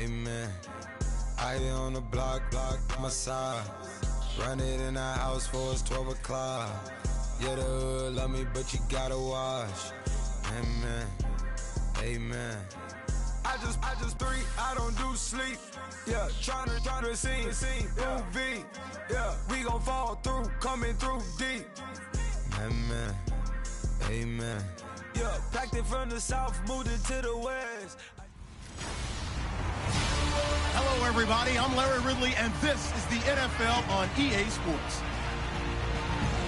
Amen. I be on the block, my side. Run it in the house for it's 12 o'clock. Yeah, the hood love me, but you gotta watch. Amen. Amen. I just three, I don't do sleep. Yeah, tryna see, movie. Yeah, we gon' fall through, coming through deep. Amen. Amen. Yeah, packed it from the south, moved it to the west. Hello, everybody. I'm Larry Ridley, and this is the NFL on EA Sports.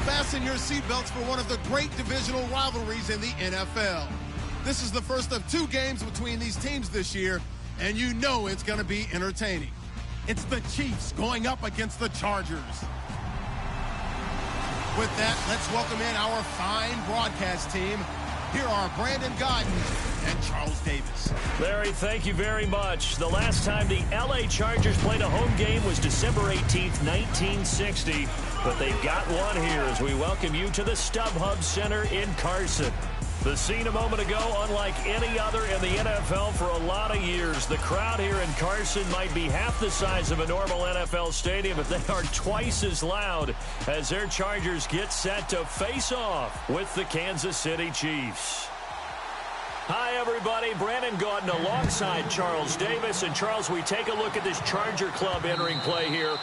Fasten your seatbelts for one of the great divisional rivalries in the NFL. This is the first of two games between these teams this year, and you know it's going to be entertaining. It's the Chiefs going up against the Chargers. With that, let's welcome in our fine broadcast team. Here are Brandon Godden and Charles Davis. Larry, thank you very much. The last time the LA Chargers played a home game was December 18th, 1960. But they've got one here as we welcome you to the StubHub Center in Carson. The scene a moment ago, unlike any other in the NFL for a lot of years. The crowd here in Carson might be half the size of a normal NFL stadium, but they are twice as loud as their Chargers get set to face off with the Kansas City Chiefs. Hi, everybody. Brandon Gaudin alongside Charles Davis. And, Charles, we take a look at this Charger club entering play here.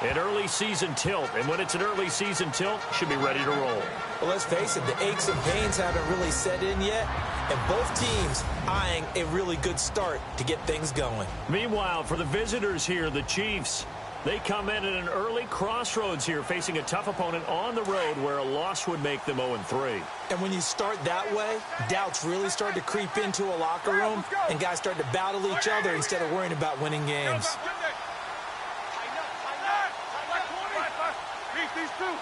An early season tilt, and when it's an early season tilt, should be ready to roll. Well, let's face it, the aches and pains haven't really set in yet, and both teams eyeing a really good start to get things going. Meanwhile, for the visitors here, the Chiefs, they come in at an early crossroads here, facing a tough opponent on the road where a loss would make them 0-3. And when you start that way, doubts really start to creep into a locker room, and guys start to battle each other instead of worrying about winning games. These two.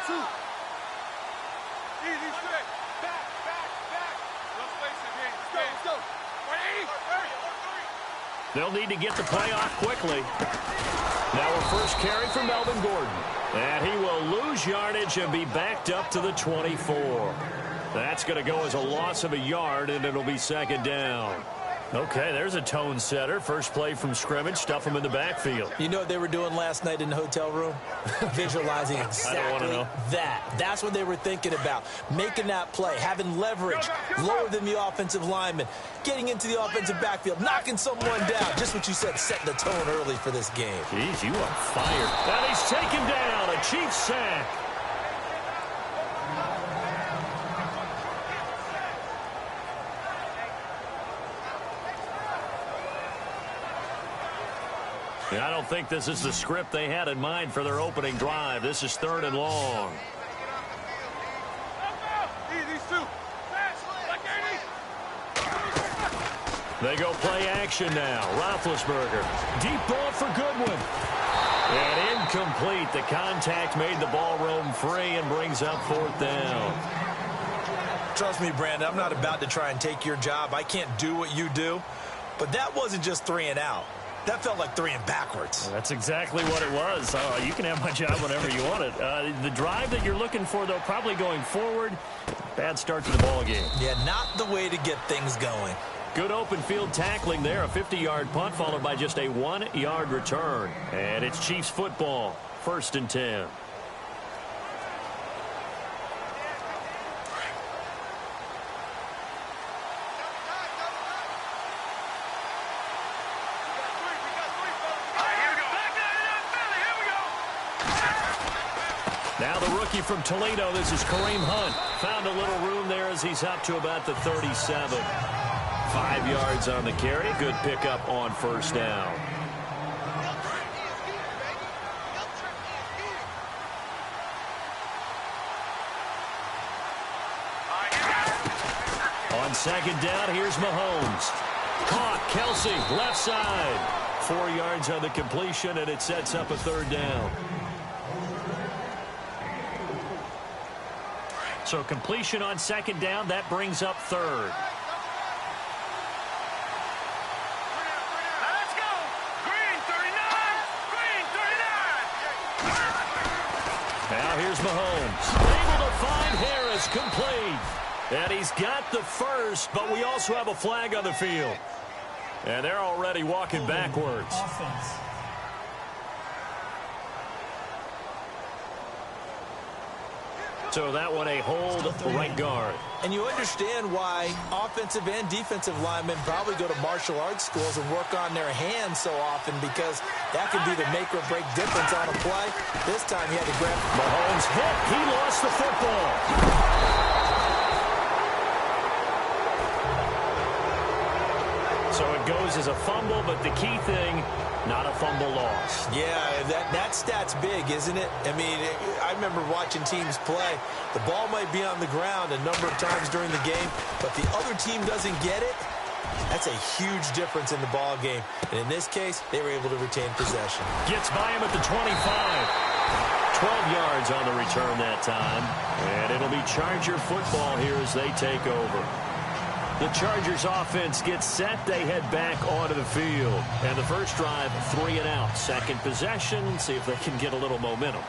Two. Easy, straight. Back. Let's face it, let's go. They'll need to get the play off quickly. Now a first carry for Melvin Gordon. And he will lose yardage and be backed up to the 24. That's going to go as a loss of a yard, and it'll be second down. Okay, there's a tone setter. First play from scrimmage, stuff them in the backfield. You know what they were doing last night in the hotel room? Visualizing exactly that. That's what they were thinking about. Making that play, having leverage, lower than the offensive lineman, getting into the offensive backfield, knocking someone down. Just what you said, setting the tone early for this game. Jeez, you are fired. And he's taken down. A Chiefs sack. I don't think this is the script they had in mind for their opening drive. This is 3rd and long. They go play action now. Roethlisberger. Deep ball for Goodwin. And incomplete. The contact made the ball roam free and brings up 4th down. Trust me, Brandon, I'm not about to try and take your job. I can't do what you do. But that wasn't just 3 and out. That felt like 3 and backwards. Well, that's exactly what it was. You can have my job whenever you want it. The drive that you're looking for, though, probably going forward. Bad start to the ball game. Yeah, not the way to get things going. Good open field tackling there. A 50-yard punt followed by just a 1-yard return. And it's Chiefs football. 1st and 10. Now the rookie from Toledo, this is Kareem Hunt. Found a little room there as he's up to about the 37. 5 yards on the carry. Good pickup on 1st down. On 2nd down, here's Mahomes. Caught, Kelsey, left side. 4 yards on the completion, and it sets up a 3rd down. So completion on 2nd down, that brings up 3rd. Let's go! Green 39! Green 39! Now here's Mahomes. Able to find Harris, complete. And he's got the first, but we also have a flag on the field. And they're already walking backwards. Offense. So that one a hold right guard. And you understand why offensive and defensive linemen probably go to martial arts schools and work on their hands so often, because that can be the make or break difference on a play. This time he had to grab. Mahomes hit. He lost the football. So it goes as a fumble, but the key thing, not a fumble loss. Yeah, that stat's big, isn't it? I mean, I remember watching teams play. The ball might be on the ground a number of times during the game, but the other team doesn't get it. That's a huge difference in the ball game. And in this case, they were able to retain possession. Gets by him at the 25. 12 yards on the return that time. And it'll be Charger football here as they take over. The Chargers offense gets set. They head back onto the field. And the first drive, 3 and out. Second possession, see if they can get a little momentum.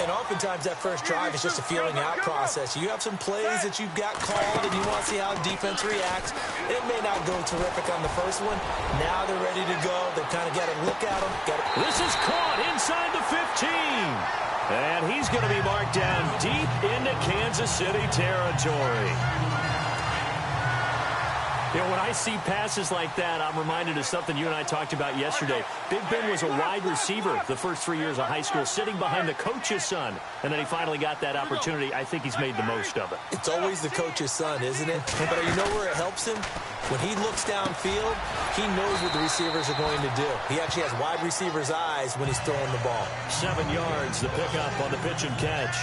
And oftentimes that first drive is just a feeling out process. You have some plays that you've got called and you want to see how defense reacts. It may not go terrific on the first one. Now they're ready to go. They've kind of got to look at them. This is caught inside the 15. And he's going to be marked down deep into Kansas City territory. You know, when I see passes like that, I'm reminded of something you and I talked about yesterday. Big Ben was a wide receiver the first 3 years of high school, sitting behind the coach's son. And then he finally got that opportunity. I think he's made the most of it. It's always the coach's son, isn't it? But you know where it helps him? When he looks downfield, he knows what the receivers are going to do. He actually has wide receivers' eyes when he's throwing the ball. 7 yards, the pickup on the pitch and catch.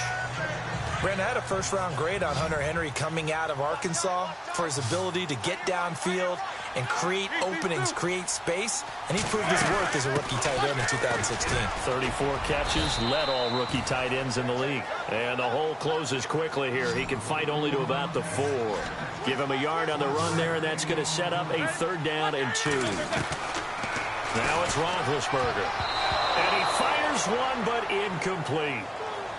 Brandon, I had a first-round grade on Hunter Henry coming out of Arkansas for his ability to get downfield and create openings, create space, and he proved his worth as a rookie tight end in 2016. 34 catches, led all rookie tight ends in the league. And the hole closes quickly here. He can fight only to about the 4. Give him a yard on the run there, and that's going to set up a 3rd down and 2. Now it's Roethlisberger. And he fires one, but incomplete.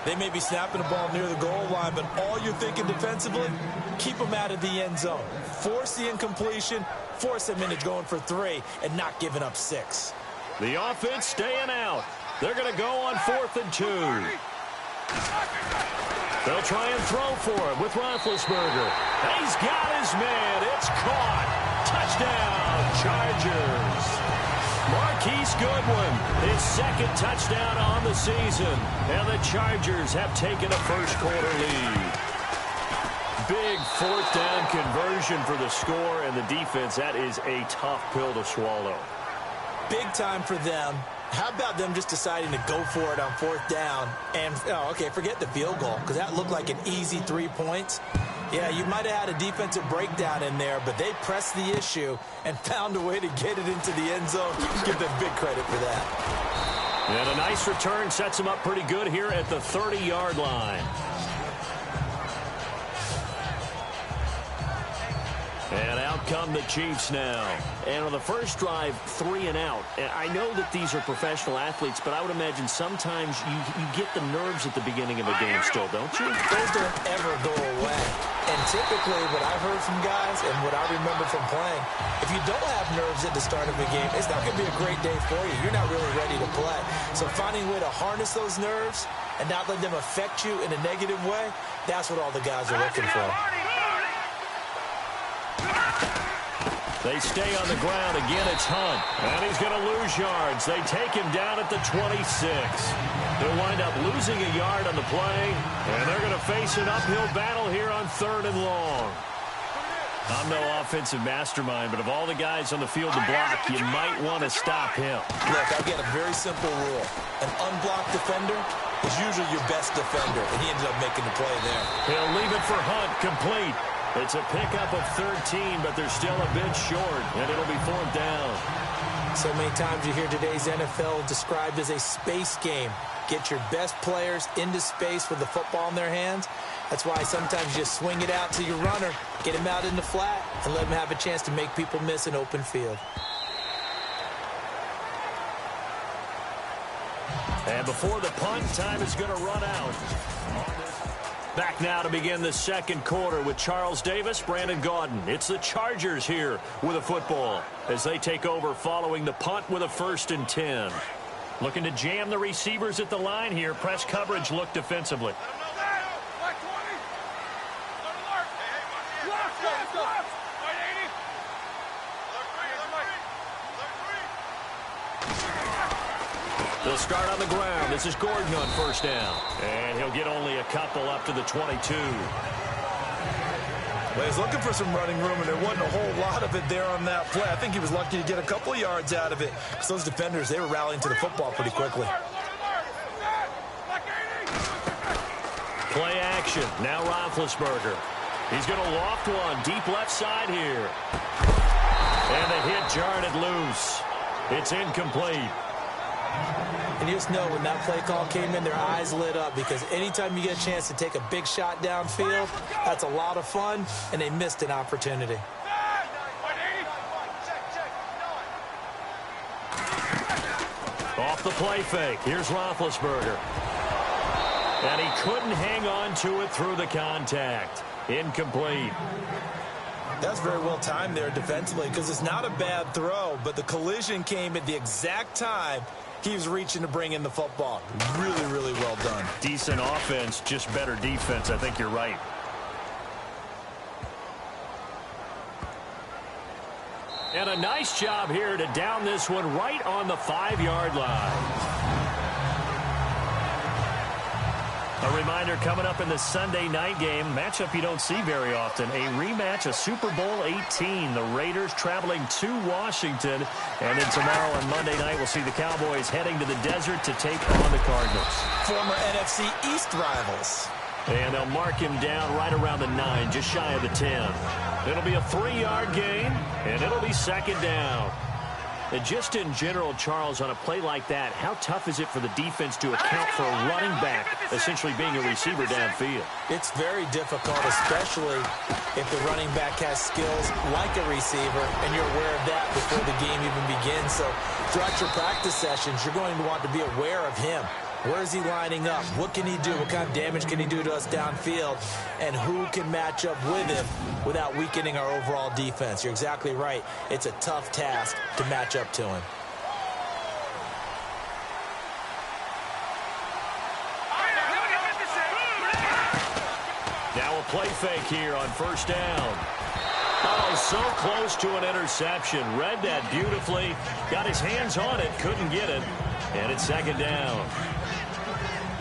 They may be snapping the ball near the goal line, but all you're thinking defensively, keep them out of the end zone. Force the incompletion, force them into going for 3, and not giving up 6. The offense staying out. They're going to go on 4th and 2. They'll try and throw for him with Roethlisberger. He's got his man. It's caught. Touchdown, Chargers. Marquise Goodwin, his 2nd touchdown on the season. And the Chargers have taken a first-quarter lead. Big 4th down conversion for the score, and the defense, that is a tough pill to swallow. Big time for them. How about them just deciding to go for it on 4th down? And, okay, forget the field goal, because that looked like an easy 3 points. Yeah, you might have had a defensive breakdown in there, but they pressed the issue and found a way to get it into the end zone. Give them big credit for that. And a nice return sets them up pretty good here at the 30-yard line. And out come the Chiefs now. And on the first drive, 3 and out. And I know that these are professional athletes, but I would imagine sometimes you get the nerves at the beginning of a game still, don't you? Those don't ever go away. And typically what I've heard from guys and what I remember from playing, if you don't have nerves at the start of a game, it's not going to be a great day for you. You're not really ready to play. So finding a way to harness those nerves and not let them affect you in a negative way, that's what all the guys are looking for. They stay on the ground. Again, it's Hunt. And he's going to lose yards. They take him down at the 26. They'll wind up losing a yard on the play. And they're going to face an uphill battle here on 3rd and long. I'm no offensive mastermind, but of all the guys on the field to block, you might want to stop him. Look, I've got a very simple rule. An unblocked defender is usually your best defender, and he ended up making the play there. He'll leave it for Hunt, complete. It's a pickup of 13, but they're still a bit short, and it'll be 4th down. So many times you hear today's NFL described as a space game. Get your best players into space with the football in their hands. That's why sometimes you just swing it out to your runner, get him out in the flat, and let him have a chance to make people miss an open field. And before the punt, time is going to run out. Back now to begin the second quarter with Charles Davis, Brandon Gaudin. It's the Chargers here with a football as they take over following the punt with a 1st and 10. Looking to jam the receivers at the line here. Press coverage look defensively. They'll start on the ground. This is Gordon on 1st down. And he'll get only a couple up to the 22. Well, he's looking for some running room, and there wasn't a whole lot of it there on that play. I think he was lucky to get a couple of yards out of it because those defenders, they were rallying to the football pretty quickly. Play action. Now Roethlisberger. He's going to loft one deep left side here. And the hit jarred it loose. It's incomplete. And you just know when that play call came in, their eyes lit up because anytime you get a chance to take a big shot downfield, that's a lot of fun, and they missed an opportunity. Off the play fake. Here's Roethlisberger. And he couldn't hang on to it through the contact. Incomplete. That's very well timed there defensively because it's not a bad throw, but the collision came at the exact time he was reaching to bring in the football. Really, really well done. Decent offense, just better defense. I think you're right. And a nice job here to down this one right on the 5-yard line. A reminder coming up in the Sunday night game, matchup you don't see very often, a rematch of Super Bowl 18. The Raiders traveling to Washington. And then tomorrow on Monday night, we'll see the Cowboys heading to the desert to take on the Cardinals. Former NFC East rivals. And they'll mark him down right around the 9, just shy of the 10. It'll be a 3-yard gain, and it'll be 2nd down. And just in general, Charles, on a play like that, how tough is it for the defense to account for a running back essentially being a receiver downfield? It's very difficult, especially if the running back has skills like a receiver, and you're aware of that before the game even begins. So throughout your practice sessions, you're going to want to be aware of him. Where is he lining up? What can he do? What kind of damage can he do to us downfield? And who can match up with him without weakening our overall defense? You're exactly right. It's a tough task to match up to him. Now a play fake here on 1st down. Oh, so close to an interception. Read that beautifully. Got his hands on it. Couldn't get it. And it's 2nd down.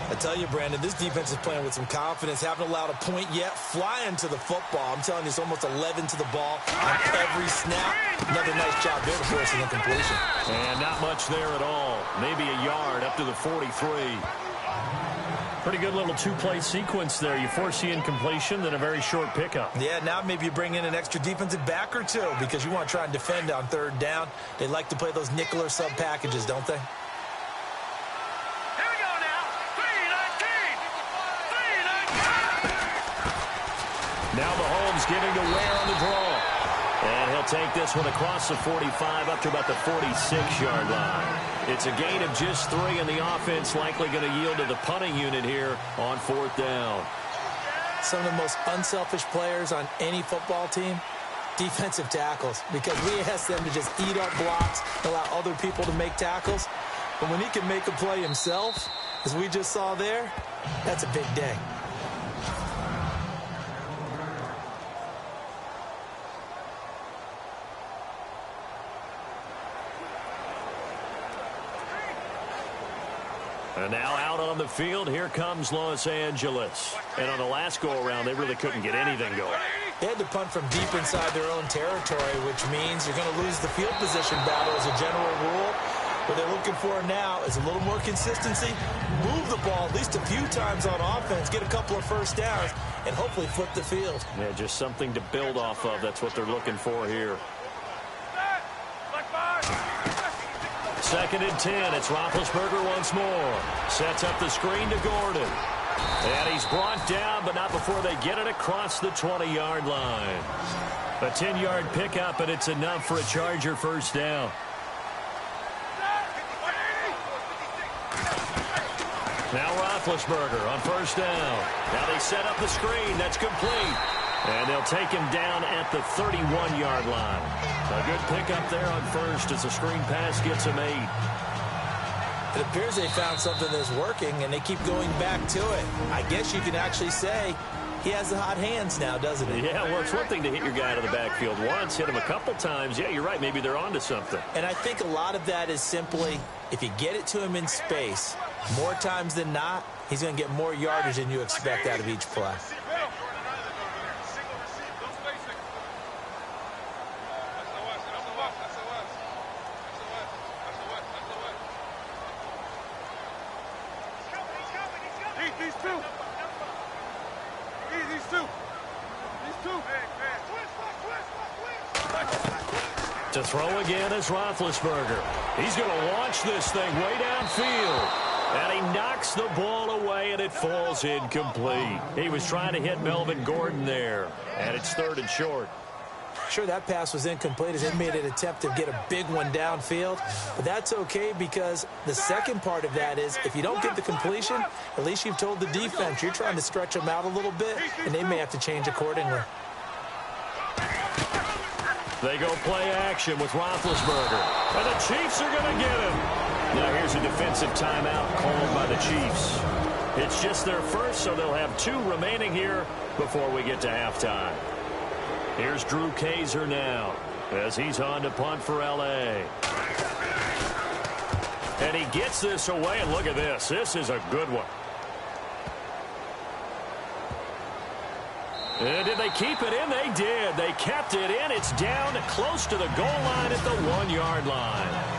I tell you, Brandon, this defense is playing with some confidence. Haven't allowed a point yet. Flying to the football. I'm telling you, it's almost 11 to the ball on every snap. Another nice job there to force an incompletion. And not much there at all. Maybe a yard up to the 43. Pretty good little 2-play sequence there. You force the incompletion, then a very short pickup. Yeah, now maybe you bring in an extra defensive back or two because you want to try and defend on 3rd down. They like to play those nickel or sub packages, don't they? Now Mahomes giving to Ware on the draw. And he'll take this one across the 45 up to about the 46-yard line. It's a gain of just 3, and the offense likely going to yield to the punting unit here on 4th down. Some of the most unselfish players on any football team, defensive tackles, because we ask them to just eat up blocks, allow other people to make tackles. But when he can make a play himself, as we just saw there, that's a big day. And now out on the field, here comes Los Angeles. And on the last go-around, they really couldn't get anything going. They had to punt from deep inside their own territory, which means you're going to lose the field position battle as a general rule. What they're looking for now is a little more consistency, move the ball at least a few times on offense, get a couple of 1st downs, and hopefully flip the field. Yeah, just something to build off of. That's what they're looking for here. 2nd and 10. It's Roethlisberger once more. Sets up the screen to Gordon. And he's brought down, but not before they get it across the 20-yard line. A 10-yard pickup, and it's enough for a Charger 1st down. Now Roethlisberger on first down. Now they set up the screen. That's complete. And they'll take him down at the 31-yard line. A good pickup there on first as the screen pass gets him 8. It appears they found something that's working, and they keep going back to it. I guess you can actually say he has the hot hands now, doesn't he? Yeah, well, it's one thing to hit your guy out of the backfield once, hit him a couple times. Yeah, you're right. Maybe they're onto something. And I think a lot of that is simply if you get it to him in space, more times than not, he's going to get more yardage than you expect out of each play. To throw again is Roethlisberger. He's going to launch this thing way downfield. And he knocks the ball away, and it falls incomplete. He was trying to hit Melvin Gordon there. And it's 3rd and short. Sure, that pass was incomplete as they made an attempt to get a big one downfield. But that's okay because the second part of that is if you don't get the completion, at least you've told the defense you're trying to stretch them out a little bit, and they may have to change accordingly. They go play action with Roethlisberger. And the Chiefs are going to get him. Now here's a defensive timeout called by the Chiefs. It's just their first, so they'll have 2 remaining here before we get to halftime. Here's Drew Kaiser now as he's on to punt for L.A. And he gets this away, and look at this. This is a good one. And did they keep it in? They did. They kept it in. It's down close to the goal line at the 1-yard line.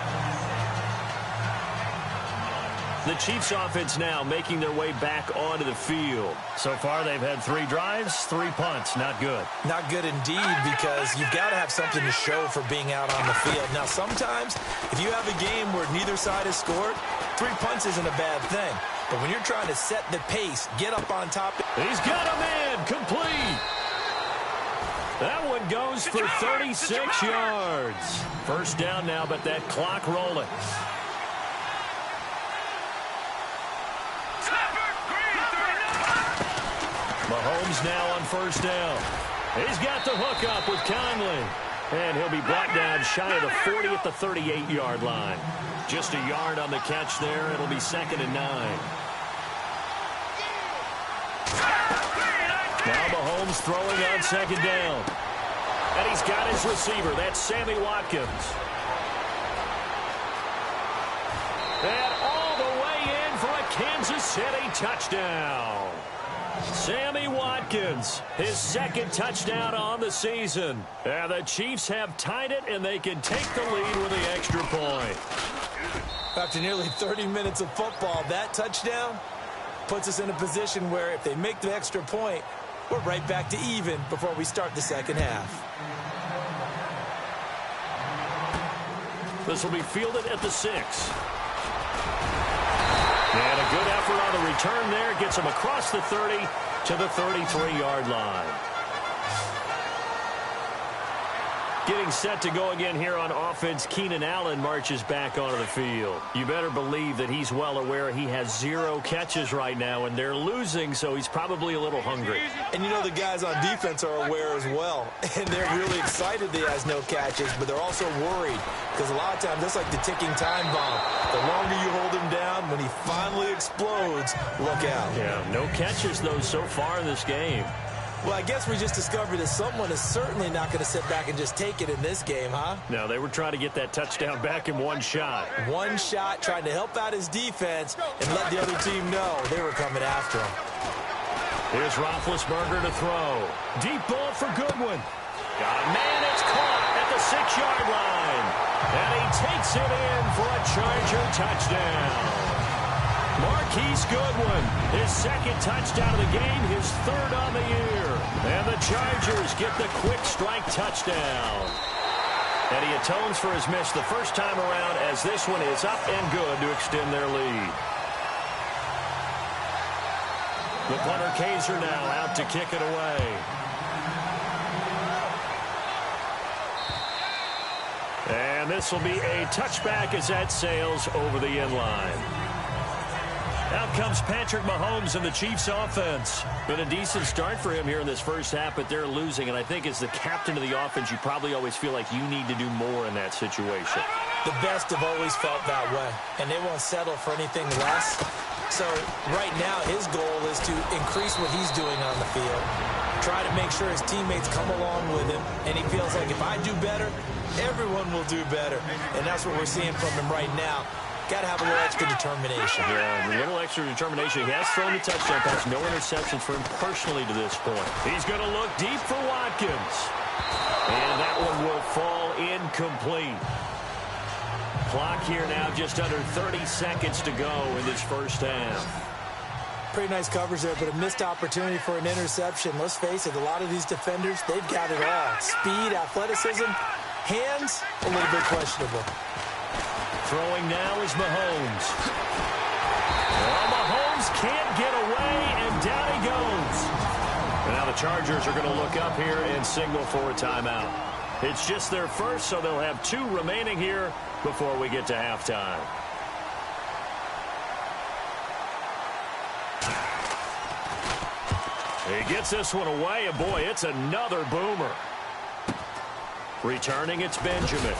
The Chiefs offense now making their way back onto the field. So far they've had 3 drives, 3 punts. Not good. Not good indeed, because you've got to have something to show for being out on the field. Now sometimes if you have a game where neither side has scored, 3 punts isn't a bad thing. But when you're trying to set the pace, get up on top. He's got a man complete. That one goes for 36 yards. First down now, but that clock rolling. Mahomes now on first down. He's got the hook up with Conley. And he'll be brought down shy of the 40 at the 38-yard line. Just a yard on the catch there. It'll be 2nd and 9. Now Mahomes throwing on 2nd down. And he's got his receiver. That's Sammy Watkins. And all the way in for a Kansas City touchdown. Sammy Watkins, his 2nd touchdown on the season. And the Chiefs have tied it, and they can take the lead with the extra point. After nearly 30 minutes of football, that touchdown puts us in a position where if they make the extra point, we're right back to even before we start the second half. This will be fielded at the 6. And a good effort on the return there. Gets him across the 30 to the 33-yard line. Getting set to go again here on offense, Keenan Allen marches back onto the field. You better believe that he's well aware he has 0 catches right now, and they're losing, so he's probably a little hungry. And you know the guys on defense are aware as well, and they're really excited that he has no catches, but they're also worried because a lot of times that's like the ticking time bomb. The longer you hold him down, when he finally explodes, look out. Yeah, no catches, though, so far in this game. Well, I guess we just discovered that someone is certainly not going to sit back and just take it in this game, huh? No, they were trying to get that touchdown back in one shot. One shot, trying to help out his defense and let the other team know they were coming after him. Here's Roethlisberger to throw. Deep ball for Goodwin. Got a man, it's caught at the 6-yard line. And he takes it in for a Charger touchdown. Marquise Goodwin, his 2nd touchdown of the game, his 3rd on the year. And the Chargers get the quick strike touchdown. And he atones for his miss the first time around as this one is up and good to extend their lead. The punter Kaiser now out to kick it away. And this will be a touchback as that sails over the end line. Out comes Patrick Mahomes and the Chiefs offense. Been a decent start for him here in this first half, but they're losing. And I think as the captain of the offense, you probably always feel like you need to do more in that situation. The best have always felt that way, and they won't settle for anything less. So right now, his goal is to increase what he's doing on the field, try to make sure his teammates come along with him, and he feels like if I do better, everyone will do better. And that's what we're seeing from him right now. Got to have a little extra determination. Yeah, a little extra determination. He has thrown a touchdown pass. No interceptions for him personally to this point. He's going to look deep for Watkins. And that one will fall incomplete. Clock here now just under 30 seconds to go in this first half. Pretty nice coverage there, but a missed opportunity for an interception. Let's face it, a lot of these defenders, they've got it all. Speed, athleticism, hands, a little bit questionable. Throwing now is Mahomes. Well, Mahomes can't get away, and down he goes. And now the Chargers are going to look up here and signal for a timeout. It's just their first, so they'll have 2 remaining here before we get to halftime. He gets this one away, and boy, it's another boomer. Returning, it's Benjamin.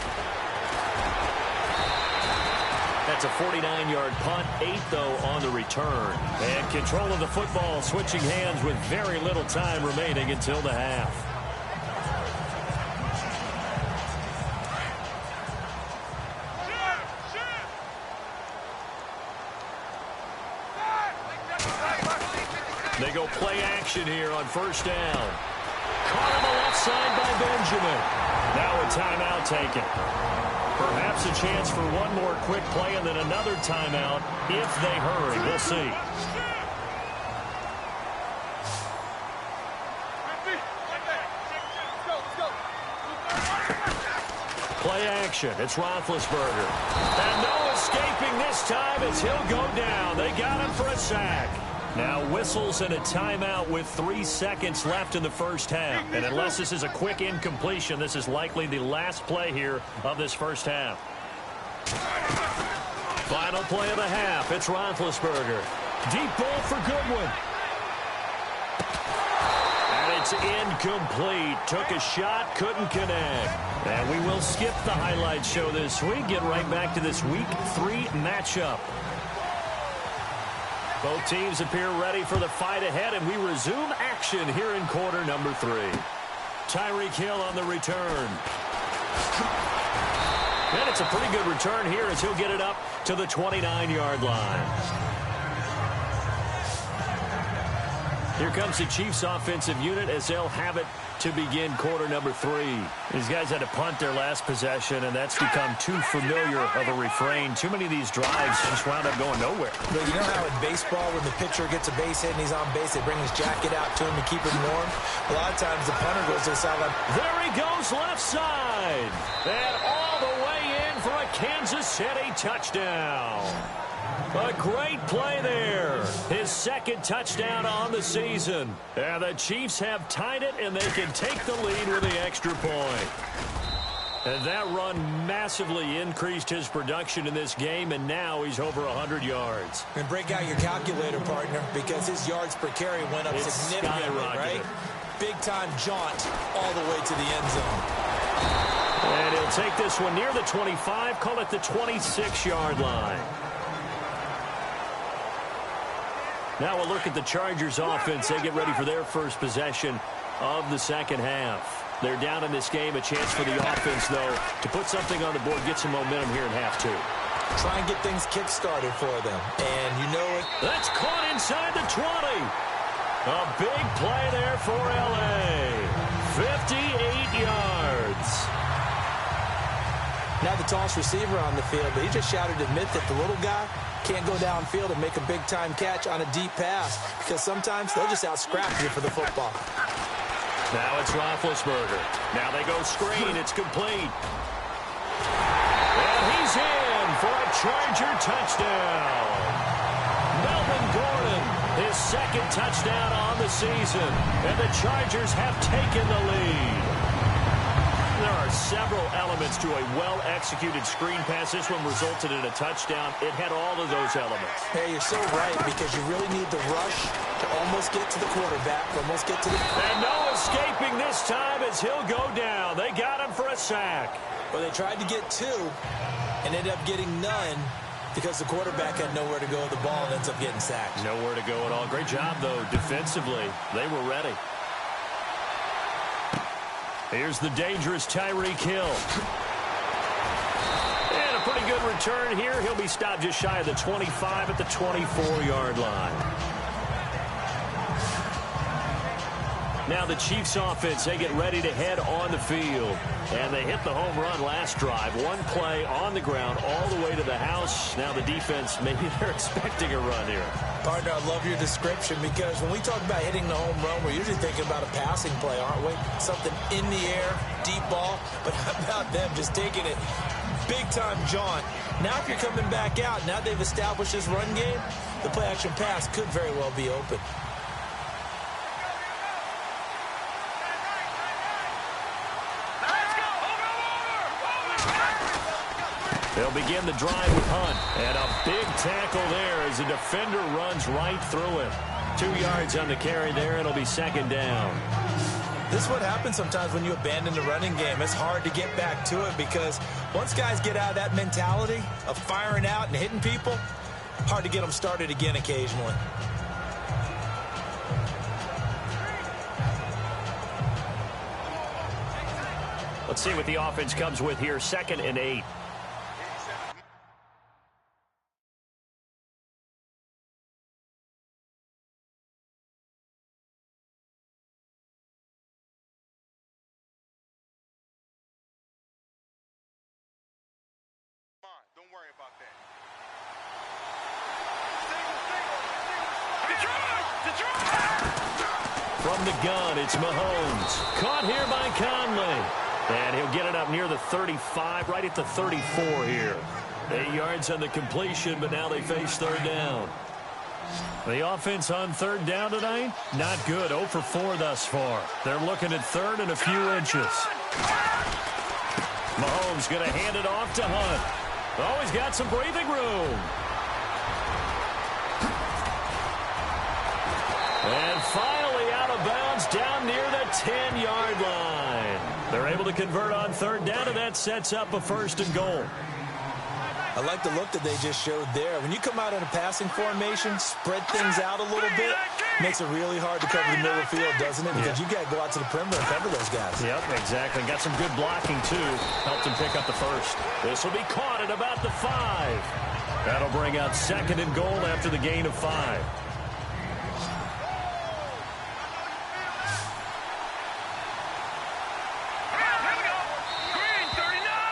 That's a 49-yard punt, 8, though, on the return. And control of the football, switching hands with very little time remaining until the half. They go play action here on first down. Caught on the left side by Benjamin. Now a timeout taken. Perhaps a chance for one more quick play and then another timeout if they hurry. We'll see. Play action. It's Roethlisberger. And no escaping this time as he'll go down. They got him for a sack. Now whistles and a timeout with 3 seconds left in the first half. And unless this is a quick incompletion, this is likely the last play here of this first half. Final play of the half. It's Roethlisberger. Deep ball for Goodwin. And it's incomplete. Took a shot, couldn't connect. And we will skip the highlight show this week. Get right back to this Week 3 matchup. Both teams appear ready for the fight ahead, and we resume action here in quarter number 3. Tyreek Hill on the return. And it's a pretty good return here as he'll get it up to the 29-yard line. Here comes the Chiefs offensive unit as they'll have it to begin quarter number 3. These guys had to punt their last possession, and that's become too familiar of a refrain. Too many of these drives just wound up going nowhere. But you know how in baseball, when the pitcher gets a base hit and he's on base, they bring his jacket out to him to keep him warm? A lot of times the punter goes to the sideline. There he goes left side. And all the way in for a Kansas City touchdown. A great play there. His second touchdown on the season. And the Chiefs have tied it, and they can take the lead with the extra point. And that run massively increased his production in this game, and now he's over 100 yards. And break out your calculator, partner, because his yards per carry went up significantly, right? Big-time jaunt all the way to the end zone. And he'll take this one near the 25, call it the 26-yard line. Now we'll look at the Chargers offense. They get ready for their first possession of the second half. They're down in this game. A chance for the offense, though, to put something on the board, get some momentum here in half 2. Try and get things kick-started for them. And you know it. That's caught inside the 20. A big play there for L.A. 58 yards. Now the tallest receiver on the field, but he just shouted to admit that the little guy can't go downfield and make a big-time catch on a deep pass because sometimes they'll just out-scrap you for the football. Now it's Roethlisberger. Now they go screen. It's complete. And he's in for a Charger touchdown. Melvin Gordon, his second touchdown on the season. And the Chargers have taken the lead. There are several elements to a well-executed screen pass. This one resulted in a touchdown. It had all of those elements. Hey, you're so right, because you really need the rush to almost get to the quarterback, almost get to the... And no escaping this time as he'll go down. They got him for a sack. Well, they tried to get 2 and ended up getting none because the quarterback had nowhere to go with the ball and ends up getting sacked. Nowhere to go at all. Great job, though, defensively. They were ready. Here's the dangerous Tyreek Hill. And a pretty good return here. He'll be stopped just shy of the 25 at the 24-yard line. Now the Chiefs offense, they get ready to head on the field. And they hit the home run last drive. One play on the ground all the way to the house. Now the defense, maybe they're expecting a run here. Partner, I love your description, because when we talk about hitting the home run, we're usually thinking about a passing play, aren't we? Something in the air, deep ball. But how about them just taking it big-time jaunt? Now if you're coming back out, now they've established this run game, the play-action pass could very well be open. They'll begin the drive with Hunt. And a big tackle there as the defender runs right through him. 2 yards on the carry there. It'll be second down. This is what happens sometimes when you abandon the running game. It's hard to get back to it, because once guys get out of that mentality of firing out and hitting people, hard to get them started again occasionally. Let's see what the offense comes with here. 2nd and 8. Don't worry about that. From the gun, it's Mahomes. Caught here by Conley. And he'll get it up near the 35, right at the 34 here. 8 yards on the completion, but now they face third down. The offense on third down tonight, not good. 0 for 4 thus far. They're looking at third and a few inches. Mahomes going to hand it off to Hunt. Oh, he's got some breathing room. And finally out of bounds down near the 10-yard line. They're able to convert on third down, and that sets up a 1st and goal. I like the look that they just showed there. When you come out in a passing formation, spread things out a little bit, makes it really hard to cover the middle of the field, doesn't it? Because you got to go out to the perimeter and cover those guys. Yep, exactly. Got some good blocking, too. Helped him pick up the 1st. This will be caught at about the 5. That'll bring out 2nd and goal after the gain of 5.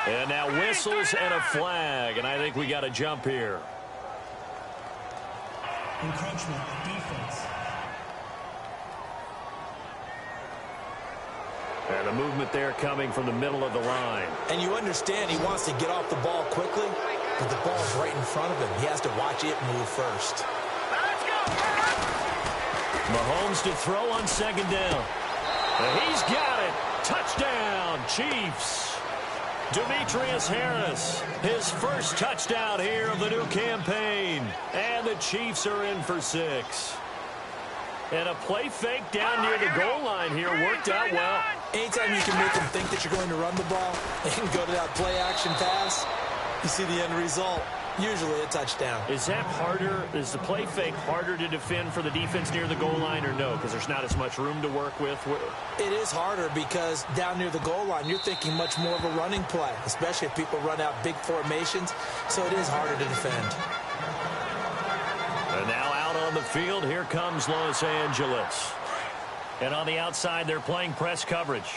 And now whistles and a flag, and I think we got a jump here. Encroachment, defense. And a movement there coming from the middle of the line. And you understand he wants to get off the ball quickly, but the ball's right in front of him. He has to watch it move first. Mahomes to throw on 2nd down. And he's got it. Touchdown, Chiefs. Demetrius Harris, his first touchdown here of the new campaign. And the Chiefs are in for 6. And a play fake down near the goal line here worked out well. Anytime you can make them think that you're going to run the ball and go to that play-action pass, you see the end result, usually a touchdown. Is that harder? Is the play fake harder to defend for the defense near the goal line, or no? Because there's not as much room to work with? It is harder because down near the goal line, you're thinking much more of a running play, especially if people run out big formations. So it is harder to defend. And now out on the field, here comes Los Angeles. And on the outside, they're playing press coverage.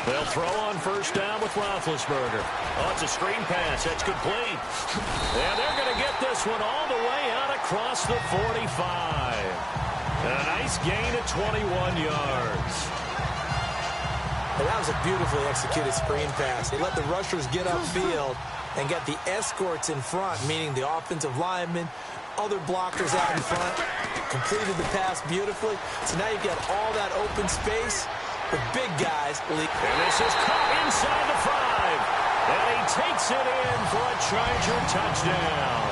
They'll throw on 1st down with Roethlisberger. Oh, it's a screen pass. That's complete. And they're going to get this one all the way out across the 45. And a nice gain of 21 yards. And that was a beautifully executed screen pass. They let the rushers get upfield and got the escorts in front, meaning the offensive linemen, other blockers out in front, completed the pass beautifully. So now you've got all that open space with big guys. And this is caught inside the 5. And he takes it in for a Charger touchdown.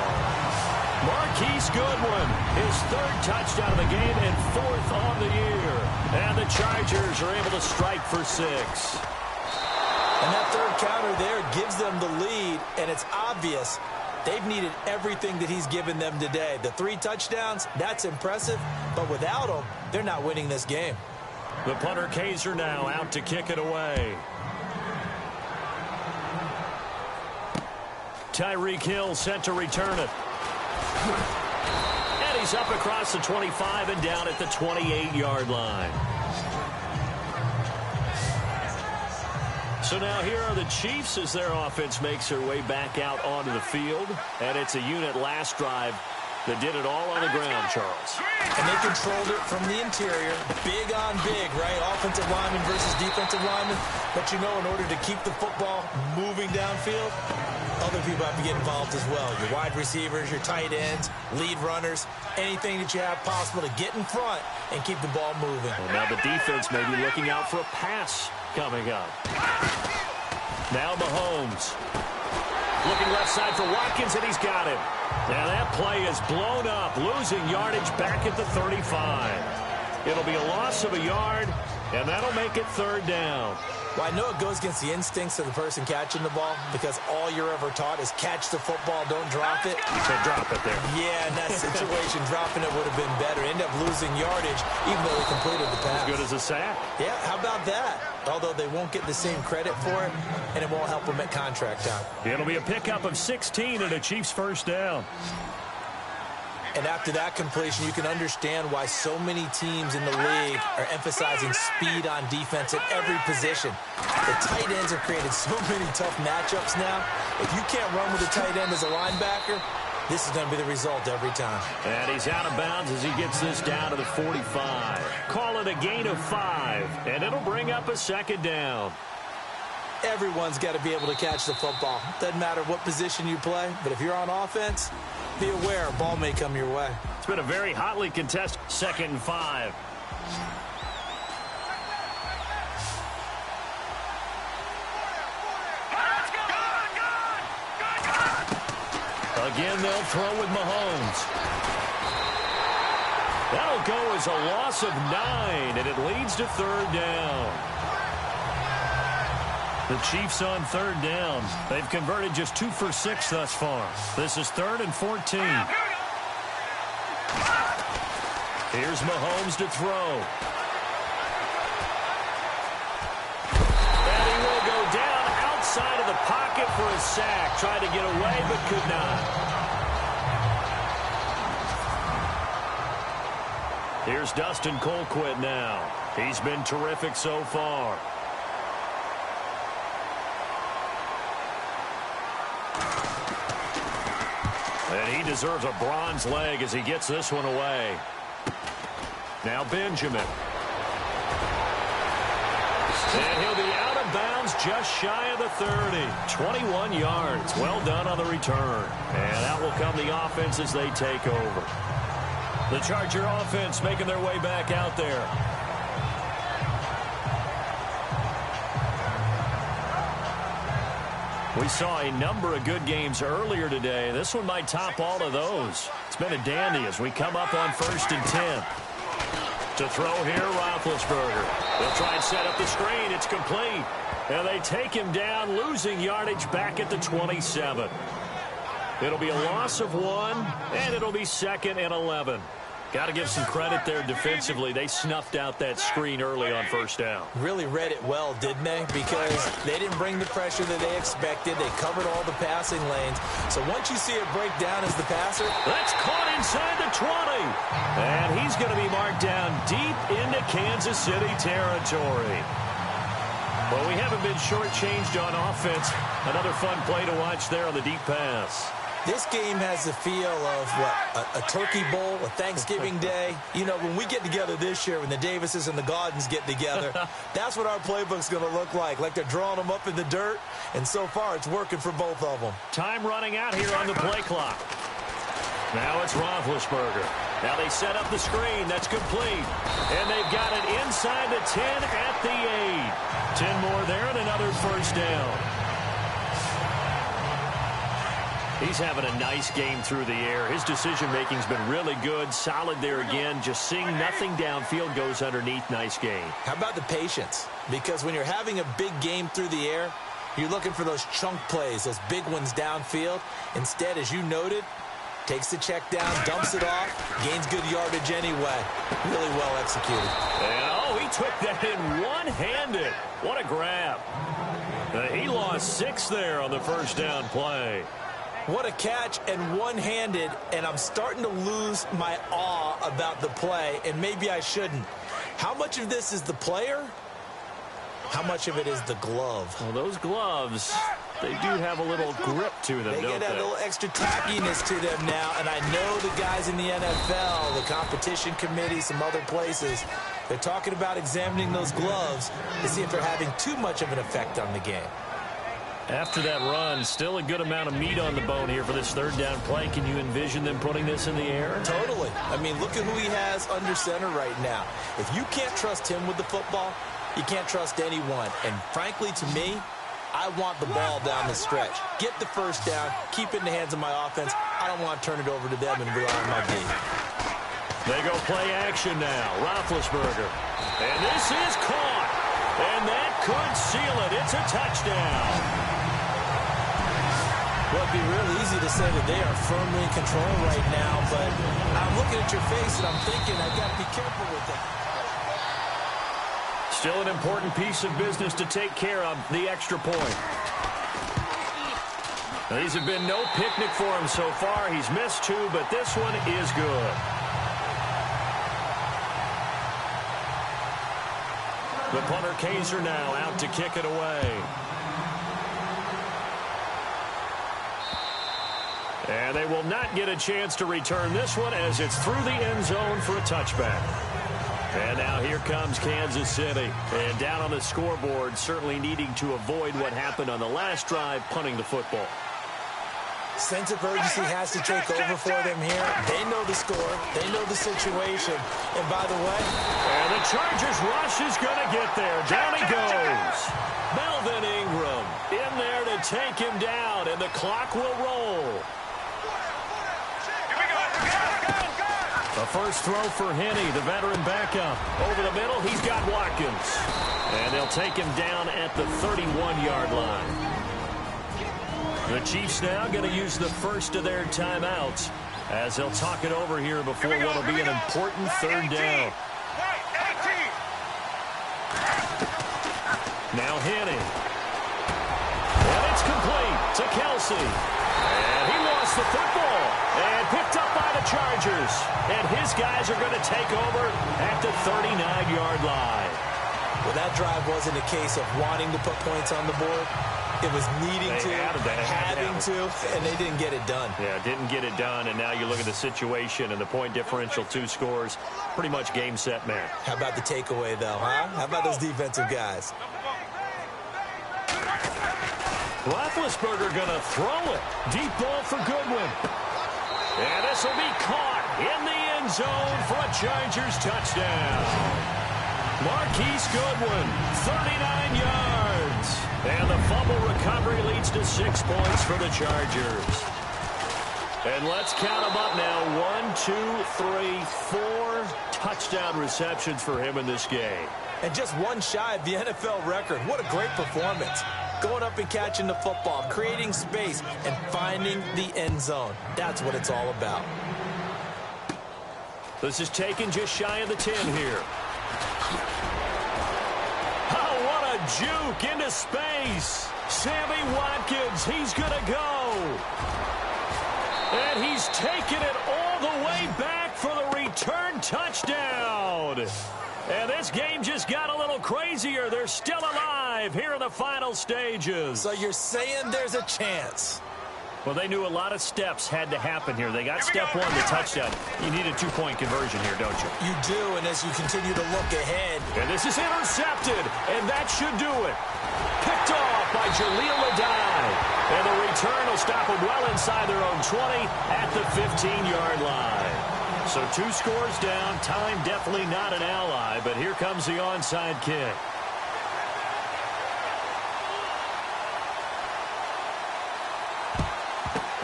Marquise Goodwin, his 3rd touchdown of the game and 4th on the year. And the Chargers are able to strike for 6. And that 3rd counter there gives them the lead, and it's obvious they've needed everything that he's given them today. The 3 touchdowns, that's impressive, but without him, they're not winning this game. The punter Kaiser now out to kick it away. Tyreek Hill set to return it. And he's up across the 25 and down at the 28-yard line. So now here are the Chiefs as their offense makes their way back out onto the field. And it's a unit last drive that did it all on the ground, Charles. And they controlled it from the interior. Big on big, right? Offensive lineman versus defensive lineman. But you know, in order to keep the football moving downfield, other people have to get involved as well. Your wide receivers, your tight ends, lead runners, anything that you have possible to get in front and keep the ball moving. Well, now the defense may be looking out for a pass coming up. Now Mahomes. Looking left side for Watkins, and he's got him. Now that play is blown up, losing yardage back at the 35. It'll be a loss of a yard, and that'll make it 3rd down. Well, I know it goes against the instincts of the person catching the ball because all you're ever taught is catch the football, don't drop it. So drop it there. Yeah, in that situation, dropping it would have been better. End up losing yardage, even though they completed the pass. As good as a sack. Yeah, how about that? Although they won't get the same credit for it, and it won't help them at contract time. It'll be a pickup of 16 and a Chiefs 1st down. And after that completion, you can understand why so many teams in the league are emphasizing speed on defense at every position. The tight ends have created so many tough matchups now. If you can't run with a tight end as a linebacker, this is going to be the result every time. And he's out of bounds as he gets this down to the 45. Call it a gain of 5, and it'll bring up a 2nd down. Everyone's got to be able to catch the football. Doesn't matter what position you play, but if you're on offense, be aware a ball may come your way. It's been a very hotly contested 2nd and 5. Again, they'll throw with Mahomes. That'll go as a loss of 9, and it leads to 3rd down. The Chiefs on 3rd down. They've converted just 2 for 6 thus far. This is 3rd and 14. Here's Mahomes to throw. And he will go down outside of the pocket for a sack. Tried to get away, but could not. Here's Dustin Colquitt now. He's been terrific so far. And he deserves a bronze leg as he gets this one away. Now Benjamin. And he'll be out of bounds just shy of the 30. 21 yards. Well done on the return. And out will come the offense as they take over. The Charger offense making their way back out there. We saw a number of good games earlier today. This one might top all of those. It's been a dandy as we come up on 1st and 10. To throw here, Roethlisberger. They'll try and set up the screen. It's complete. And they take him down, losing yardage back at the 27. It'll be a loss of 1, and it'll be 2nd and 11. Got to give some credit there defensively. They snuffed out that screen early on 1st down. Really read it well, didn't they? Because they didn't bring the pressure that they expected. They covered all the passing lanes. So once you see it break down as the passer. That's caught inside the 20. And he's going to be marked down deep into Kansas City territory. Well, we haven't been shortchanged on offense. Another fun play to watch there on the deep pass. This game has the feel of, what, a turkey bowl, a Thanksgiving day. You know, when we get together this year, when the Davises and the Gaudens get together, that's what our playbook's going to look like they're drawing them up in the dirt, and so far it's working for both of them. Time running out here on the play clock. Now it's Roethlisberger. Now they set up the screen. That's complete. And they've got it inside the 10 at the 8. 10 more there and another first down. He's having a nice game through the air. His decision-making's been really good. Solid there again. Just seeing nothing downfield goes underneath. Nice game. How about the patience? Because when you're having a big game through the air, you're looking for those chunk plays, those big ones downfield. Instead, as you noted, takes the check down, dumps it off, gains good yardage anyway. Really well executed. And, he took that in one-handed. What a grab. He lost 6 there on the first down play. What a catch and one-handed, and I'm starting to lose my awe about the play, and maybe I shouldn't. How much of this is the player? How much of it is the glove? Well, those gloves, they do have a little grip to them, don't they? They get that little extra tackiness to them now, and I know the guys in the NFL, the competition committee, some other places, they're talking about examining those gloves to see if they're having too much of an effect on the game. After that run, still a good amount of meat on the bone here for this third down play. Can you envision them putting this in the air? Totally. I mean, look at who he has under center right now. If you can't trust him with the football, you can't trust anyone. And frankly, to me, I want the ball down the stretch. Get the first down, keep it in the hands of my offense. I don't want to turn it over to them and rely on my D. They go play action now. Roethlisberger. And this is caught. And that could seal it. It's a touchdown. Well, it'd be real easy to say that they are firmly in control right now, but I'm looking at your face and I'm thinking I've got to be careful with that. Still an important piece of business to take care of, the extra point. Now, these have been no picnic for him so far. He's missed 2, but this one is good. The punter Kaiser now out to kick it away. And they will not get a chance to return this one as it's through the end zone for a touchback. And now here comes Kansas City. And down on the scoreboard, certainly needing to avoid what happened on the last drive, punting the football. Sense of urgency has to take over for them here. They know the score. They know the situation. And by the way, and the Chargers rush is going to get there. Down he goes. Melvin Ingram in there to take him down, and the clock will roll. The first throw for Henney, the veteran backup. Over the middle, he's got Watkins. And they'll take him down at the 31-yard line. The Chiefs now going to use the first of their timeouts as they'll talk it over here before what will be an important third down. Now Henney. And it's complete to Kelsey. And he lost the football and picked up by the Chargers. And his guys are going to take over at the 39-yard line. Well, that drive wasn't a case of wanting to put points on the board. It was needing to, having to, and they didn't get it done. Yeah, didn't get it done, and now you look at the situation and the point differential, 2 scores, pretty much game, set, match. How about the takeaway, though, huh? How about those defensive guys? Roethlisberger going to throw it. Deep ball for Goodwin. And this will be caught in the end zone for a Chargers touchdown. Marquise Goodwin, 39 yards. And the fumble recovery leads to 6 points for the Chargers. And let's count them up now. 1, 2, 3, 4 touchdown receptions for him in this game. And just one shy of the NFL record. What a great performance. Going up and catching the football, creating space, and finding the end zone. That's what it's all about. This is taken just shy of the 10 here. Oh, what a juke into space. Sammy Watkins, he's going to go. And he's taken it all the way back for the return touchdown. And this game just got a little crazier. They're still alive here in the final stages. So you're saying there's a chance? Well, they knew a lot of steps had to happen here. They got step one, the touchdown. You need a two-point conversion here, don't you? You do, and as you continue to look ahead. And this is intercepted, and that should do it. Picked off by Jaleel Adai. And the return will stop them well inside their own 20 at the 15-yard line. So 2 scores down. Time definitely not an ally, but here comes the onside kick.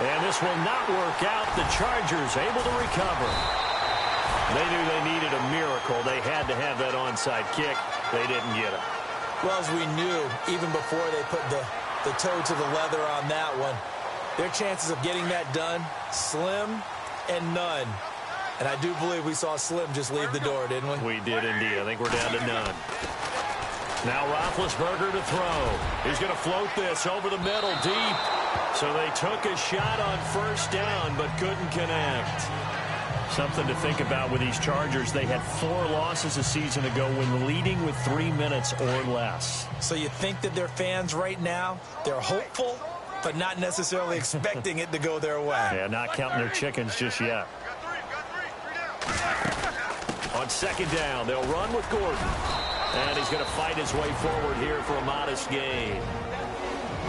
And this will not work out. The Chargers able to recover. They knew they needed a miracle. They had to have that onside kick. They didn't get it. Well, as we knew, even before they put the toe to the leather on that one, their chances of getting that done, slim and none. And I do believe we saw Slim just leave the door, didn't we? We did indeed. I think we're down to none. Now Roethlisberger to throw. He's going to float this over the middle deep. So they took a shot on first down but couldn't connect. Something to think about with these Chargers. They had 4 losses a season ago when leading with 3 minutes or less. So you think that their fans right now, they're hopeful, but not necessarily expecting it to go their way. Yeah, not counting their chickens just yet. On second down, they'll run with Gordon. And he's going to fight his way forward here for a modest gain.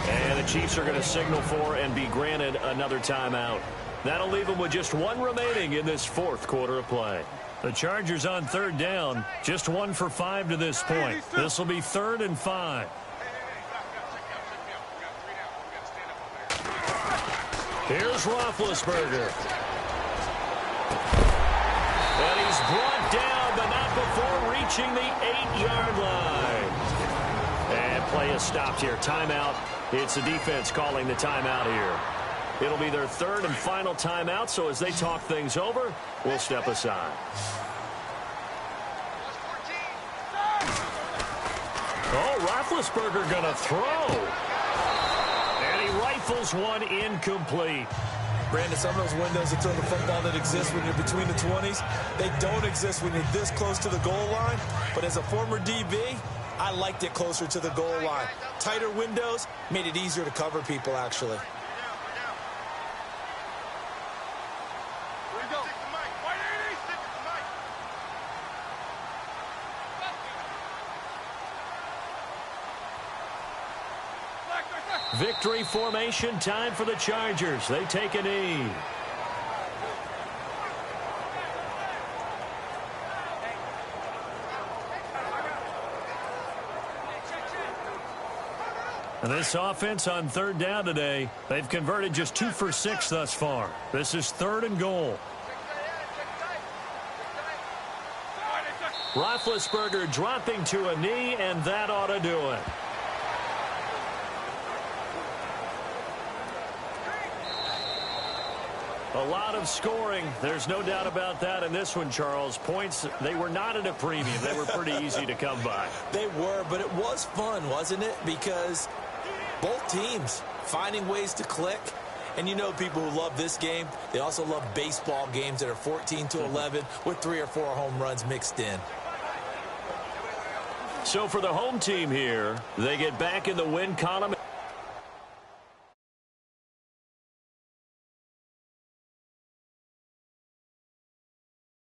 And the Chiefs are going to signal for and be granted another timeout. That'll leave them with just 1 remaining in this 4th quarter of play. The Chargers on third down, just 1 for 5 to this point. This will be 3rd and 5. Here's Roethlisberger. And he's brought down, but not before reaching the 8-yard line. And play is stopped here. Timeout. It's the defense calling the timeout here. It'll be their 3rd and final timeout, so as they talk things over, we'll step aside. Oh, Roethlisberger going to throw. And he rifles one incomplete. Brandon, some of those windows to throw the football that exist when you're between the 20s, they don't exist when you're this close to the goal line. But as a former DB, I liked it closer to the goal line. Tighter windows made it easier to cover people, actually. Victory formation time for the Chargers. They take a knee. And this offense on third down today, they've converted just 2 for 6 thus far. This is 3rd and goal. Roethlisberger dropping to a knee, and that ought to do it. A lot of scoring. There's no doubt about that in this one, Charles. Points, they were not at a premium. They were pretty easy to come by. They were, but it was fun, wasn't it? Because both teams finding ways to click. And you know people who love this game, they also love baseball games that are 14-11 with 3 or 4 home runs mixed in. So for the home team here, they get back in the win column